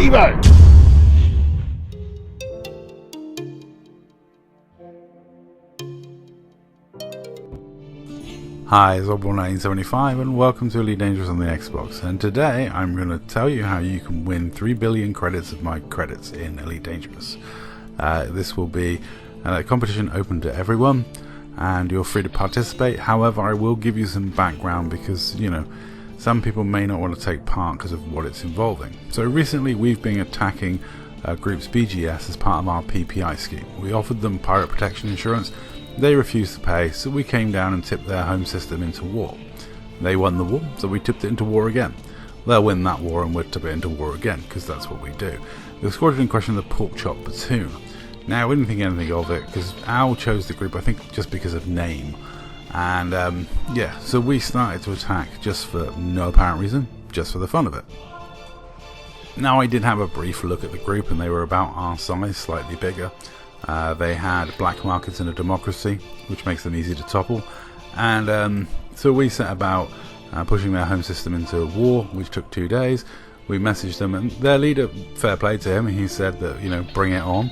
Evo! Hi, it's Oddball1975 and welcome to Elite Dangerous on the Xbox, and today I'm going to tell you how you can win 3 billion credits of my credits in Elite Dangerous. This will be a competition open to everyone and you're free to participate. However, I will give you some background because, you know, some people may not want to take part because of what it's involving. So recently we've been attacking groups BGS as part of our PPI scheme. We offered them pirate protection insurance. They refused to pay, so we came down and tipped their home system into war. They won the war, so we tipped it into war again. They'll win that war and we'll tip it into war again, because that's what we do. The squadron in question, the Pork Chop Platoon. Now, we didn't think anything of it, because Al chose the group, I think, just because of name. And, yeah, so we started to attack just for no apparent reason, just for the fun of it. Now, I did have a brief look at the group, and they were about our size, slightly bigger. They had black markets and a democracy, which makes them easy to topple, and so we set about pushing their home system into war, which took 2 days. We messaged them, and their leader, fair play to him, he said that, you know, bring it on,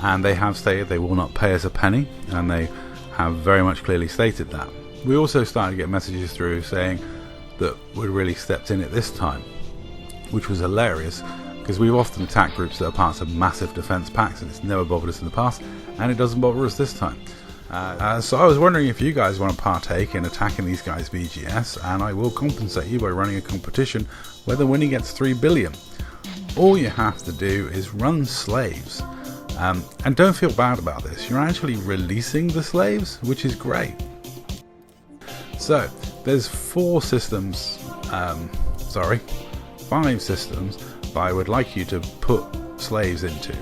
and they have stated they will not pay us a penny, and they have very much clearly stated that. We also started to get messages through saying that we really stepped in at this time, which was hilarious, because we've often attacked groups that are parts of massive defense packs and it's never bothered us in the past, and it doesn't bother us this time. So I was wondering if you guys want to partake in attacking these guys BGS, and I will compensate you by running a competition where the winner gets 3 billion. All you have to do is run slaves, and don't feel bad about this. You're actually releasing the slaves, which is great. So there's 5 systems that I would like you to put slaves into.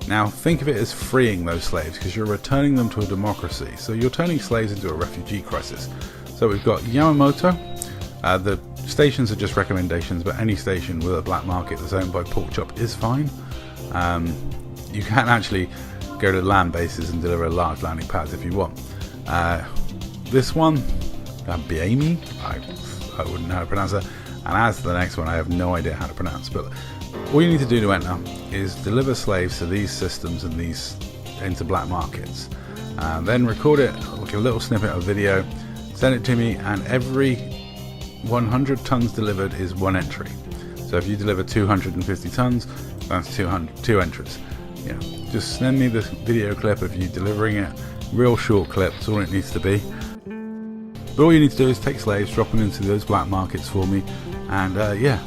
Now think of it as freeing those slaves, because you're returning them to a democracy. So you're turning slaves into a refugee crisis. So we've got Yemanto. The stations are just recommendations, but any station with a black market that's owned by Pork Chop is fine. You can actually go to land bases and deliver large landing pads if you want. This one, Baiame, I wouldn't know how to pronounce that. And as to the next one, I have no idea how to pronounce, but all you need to do to enter is deliver slaves to these systems and these into black markets. Then record it like a little snippet of video, send it to me, and every 100 tons delivered is 1 entry. So if you deliver 250 tons, that's 2 entries. Yeah, just send me this video clip of you delivering it, real short clip, that's all it needs to be. But all you need to do is take slaves, drop them into those black markets for me, and yeah,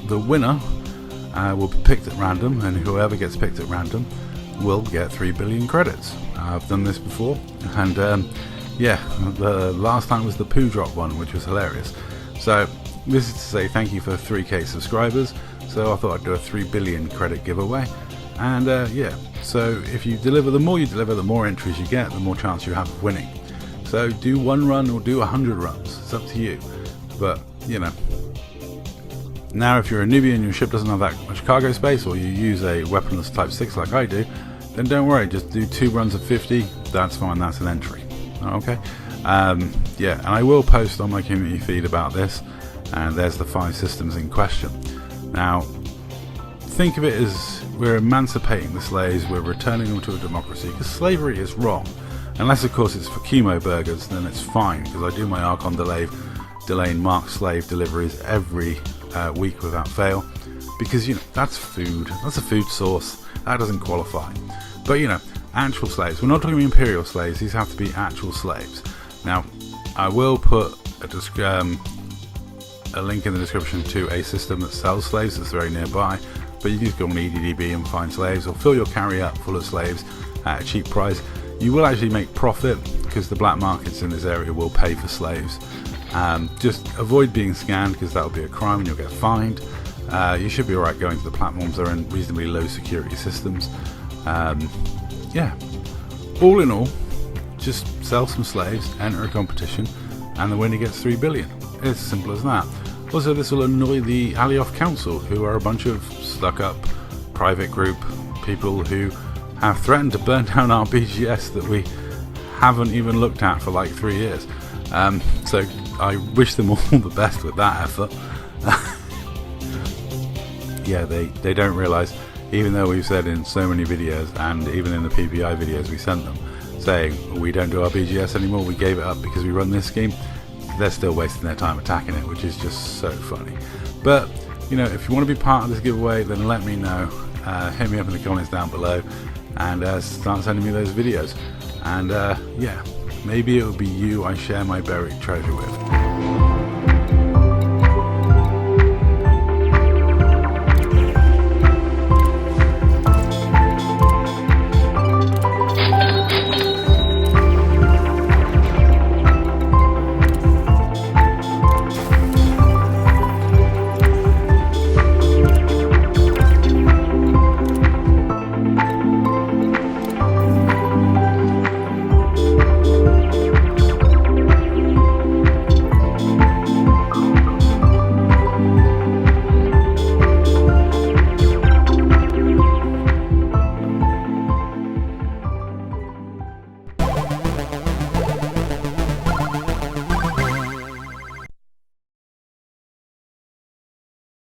the winner will be picked at random, and whoever gets picked at random will get 3 billion credits. I've done this before, and yeah, the last time was the poo drop one, which was hilarious. So this is to say thank you for 3k subscribers, so I thought I'd do a 3 billion credit giveaway. And yeah, so if you deliver, the more you deliver, the more entries you get, the more chance you have of winning. So do 1 run or do 100 runs, it's up to you. But, you know, now if you're a newbie and your ship doesn't have that much cargo space, or you use a weaponless Type 6 like I do, then don't worry, just do 2 runs of 50, that's fine, that's an entry. Okay? Yeah, and I will post on my community feed about this, and there's the 5 systems in question. Now, think of it as we're emancipating the slaves, we're returning them to a democracy, because slavery is wrong. Unless of course it's for chemo burgers, then it's fine, because I do my Archon delaying marked slave deliveries every week without fail, because, you know, that's food, that's a food source, that doesn't qualify. But, you know, actual slaves, we're not talking imperial slaves, these have to be actual slaves. Now, I will put a link in the description to a system that sells slaves that's very nearby, but you can just go on EDDB and find slaves, or fill your carry up full of slaves at a cheap price. You will actually make profit, because the black markets in this area will pay for slaves. Just avoid being scanned, because that will be a crime and you'll get fined. You should be alright going to the platforms, they're in reasonably low security systems. Yeah, all in all, just sell some slaves, enter a competition, and the winner gets 3 billion. It's as simple as that. Also, this will annoy the Alioth Council, who are a bunch of stuck-up private group people who have threatened to burn down our BGS that we haven't even looked at for like 3 years. So I wish them all the best with that effort. yeah, they don't realise, even though we've said in so many videos, and even in the PPI videos we sent them, saying we don't do our BGS anymore, we gave it up because we run this scheme, they're still wasting their time attacking it, which is just so funny. But you know, if you want to be part of this giveaway, then let me know. Hit me up in the comments down below, and start sending me those videos. And yeah, maybe it will be you I share my buried treasure with.